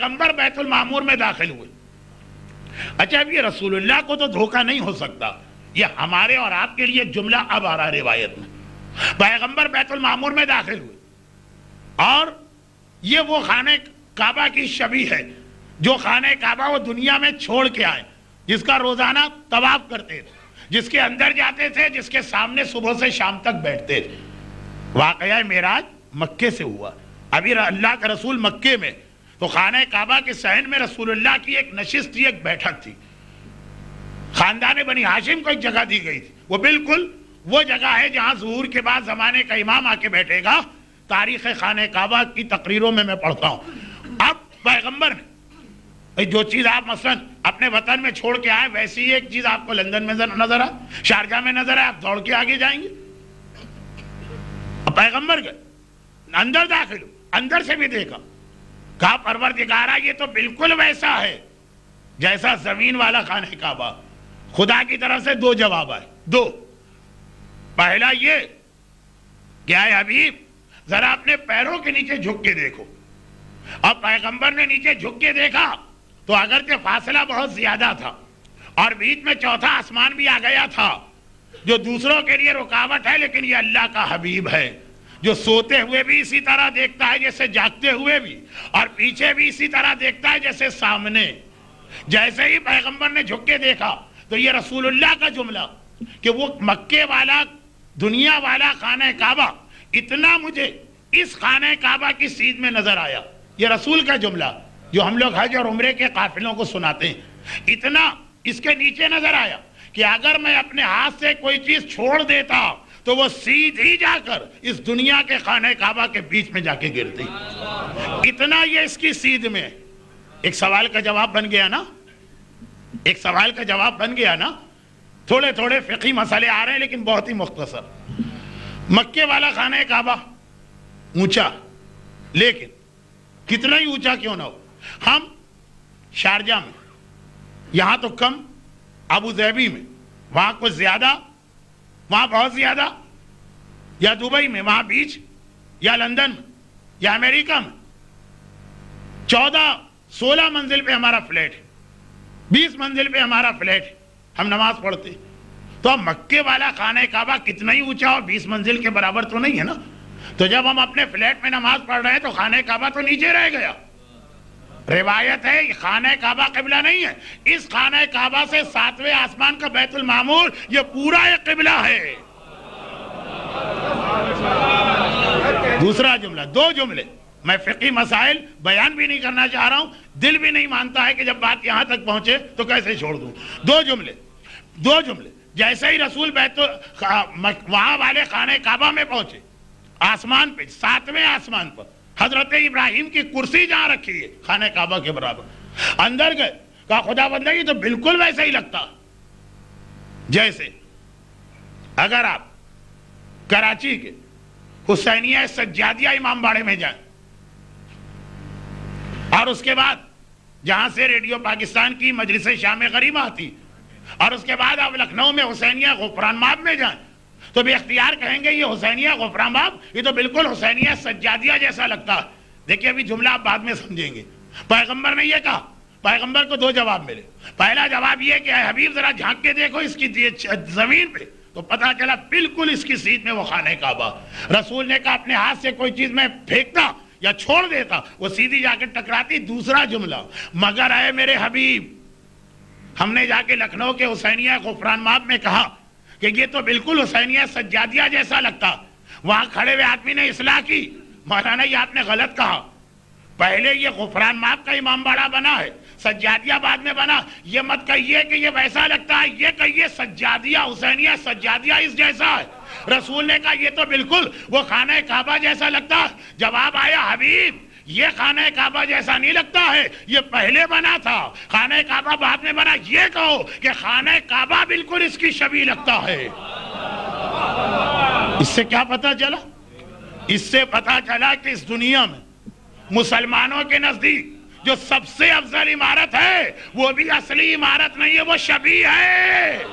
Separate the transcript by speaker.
Speaker 1: پیغمبر بیت المعمور میں داخل ہوئے. اچھا اب یہ رسول اللہ کو تو دھوکہ نہیں ہو سکتا, یہ ہمارے اور آپ کے لیے ایک جملہ اب آ رہا ہے روایت میں. پیغمبر بیت المعمور میں داخل ہوئے اور یہ وہ خانہ کعبہ کی شبیہ ہے جو خانہ کعبہ وہ دنیا میں چھوڑ کے آئے, جس کا روزانہ طواف کرتے تھے, جس کے اندر جاتے تھے, جس کے سامنے صبح سے شام تک بیٹھتے تھے. واقعہ معراج مکے سے ہوا. ابھی اللہ کا رسول مکے میں, تو خانہ کعبہ کے صحن میں رسول اللہ کی ایک نشست تھی, ایک بیٹھک تھی. خاندان بنی ہاشم کو ایک جگہ دی گئی تھی, وہ بالکل وہ جگہ ہے جہاں ظہور کے بعد زمانے کا امام آ کے بیٹھے گا. تاریخ خانہ کعبہ کی تقریروں میں پڑھتا ہوں. اب پیغمبر نے جو چیز آپ مثلا اپنے وطن میں چھوڑ کے آئے, ویسی ایک چیز آپ کو لندن میں نظر آئے, شارجہ میں نظر آئے, آپ دوڑ کے آگے جائیں گے. پیغمبر گئے, اندر داخل ہو, اندر سے بھی دیکھا, کہا پروردگارا یہ تو بالکل ویسا ہے جیسا زمین والا خانہ کعبہ. خدا کی طرف سے دو جواب آئے, دو. پہلا یہ کہ اے حبیب ذرا اپنے پیروں کے نیچے جھک کے دیکھو. اب پیغمبر نے نیچے جھک کے دیکھا تو اگرچہ فاصلہ بہت زیادہ تھا اور بیچ میں چوتھا آسمان بھی آ گیا تھا جو دوسروں کے لیے رکاوٹ ہے, لیکن یہ اللہ کا حبیب ہے جو سوتے ہوئے بھی اسی طرح دیکھتا ہے جیسے جاگتے ہوئے بھی, اور پیچھے بھی اسی طرح دیکھتا ہے جیسے سامنے. جیسے ہی پیغمبر نے جھک کے دیکھا تو یہ رسول اللہ کا جملہ کہ وہ مکے والا دنیا والا خانہ کعبہ اتنا مجھے اس خانہ کعبہ کی سیدھ میں نظر آیا. یہ رسول کا جملہ جو ہم لوگ حج اور عمرے کے قافلوں کو سناتے ہیں, اتنا اس کے نیچے نظر آیا کہ اگر میں اپنے ہاتھ سے کوئی چیز چھوڑ دیتا تو وہ سیدھی جا کر اس دنیا کے خانہ کعبہ کے بیچ میں جا کے گرتی. اتنا یہ اس کی سیدھ میں. ایک سوال کا جواب بن گیا نا, ایک سوال کا جواب بن گیا نا. تھوڑے تھوڑے فقہی مسئلے آ رہے ہیں لیکن بہت ہی مختصر. مکے والا خانہ کعبہ اونچا, لیکن کتنا ہی اونچا کیوں نہ ہو, ہم شارجہ میں یہاں تو کم, ابو ظہبی میں وہاں کچھ زیادہ, وہاں بہت زیادہ, یا دبئی میں وہاں بیچ, یا لندن میں, یا امریکہ میں 14-16 منزل پہ ہمارا فلیٹ ہے, 20 منزل پہ ہمارا فلیٹ ہے, ہم نماز پڑھتے. تو اب مکے والا خانہ کعبہ کتنا ہی اونچا ہو, 20 منزل کے برابر تو نہیں ہے نا. تو جب ہم اپنے فلیٹ میں نماز پڑھ رہے ہیں تو خانہ کعبہ تو نیچے رہ گیا. روایت ہے خانہ کعبہ قبلہ نہیں ہے, اس خانہ کعبہ سے 7ویں آسمان کا بیت المعمور یہ پورا ایک قبلہ ہے. دوسرا جملہ, دو جملے, میں فقہی مسائل بیان بھی نہیں کرنا چاہ رہا ہوں, دل بھی نہیں مانتا ہے کہ جب بات یہاں تک پہنچے تو کیسے چھوڑ دوں. دو جملے. جیسے ہی رسول وہاں والے خانہ کعبہ میں پہنچے, آسمان پہ 7ویں آسمان پر حضرت ابراہیم کی کرسی جہاں رکھی ہے خانہ کعبہ کے برابر, اندر گئے, کہا خدا بندہ یہ تو بالکل ویسا ہی لگتا جیسے اگر آپ کراچی کے حسینیہ سجادیہ امام باڑے میں جائیں اور اس کے بعد جہاں سے ریڈیو پاکستان کی مجلس شام غریبہ آتی, اور اس کے بعد آپ لکھنؤ میں حسینیہ غفران ماب میں جائیں تو بے اختیار کہیں گے یہ حسینیہ غفران ماب یہ تو بالکل حسینیہ سجادیہ جیسا لگتا ہے. دیکھیں ابھی جملہ آپ بعد میں سمجھیں گے. پیغمبر نے یہ کہا, پیغمبر کو دو جواب ملے. پہلا جواب یہ کہ اے حبیب ذرا جھانک کے دیکھو اس کی زمین پہ, تو پتہ چلا بالکل اس کی سیدھ میں وہ خانہ کعبہ. رسول نے کہا اپنے ہاتھ سے کوئی چیز میں پھینکتا یا چھوڑ دیتا وہ سیدھی جا کے ٹکراتی. دوسرا جملہ, مگر اے میرے حبیب ہم نے جا کے لکھنؤ کے حسینیہ غفران ماب میں کہا کہ یہ تو بالکل حسینیہ سجادیہ جیسا لگتا. وہاں کھڑے ہوئے آدمی نے اصلاح کی, مولانا یہ آپ نے غلط کہا, پہلے یہ غفران ماب کا امام باڑہ بنا ہے, سجادیہ بعد میں بنا. یہ مت کہیے کہ یہ ویسا لگتا ہے, یہ کہیے سجادیہ حسینیہ سجادیہ اس جیسا ہے. رسول نے کہا یہ تو بالکل وہ خانہ کعبہ جیسا لگتا. جواب آیا حبیب یہ خانہ کعبہ جیسا نہیں لگتا ہے, یہ پہلے بنا تھا, خانہ کعبہ بعد میں بنا. یہ کہو کہ خانہ کعبہ بالکل اس کی شبیہ لگتا ہے. اس سے کیا پتا چلا؟ اس سے پتا چلا کہ اس دنیا میں مسلمانوں کے نزدیک جو سب سے افضل عمارت ہے وہ بھی اصلی عمارت نہیں ہے, وہ شبیہ ہے.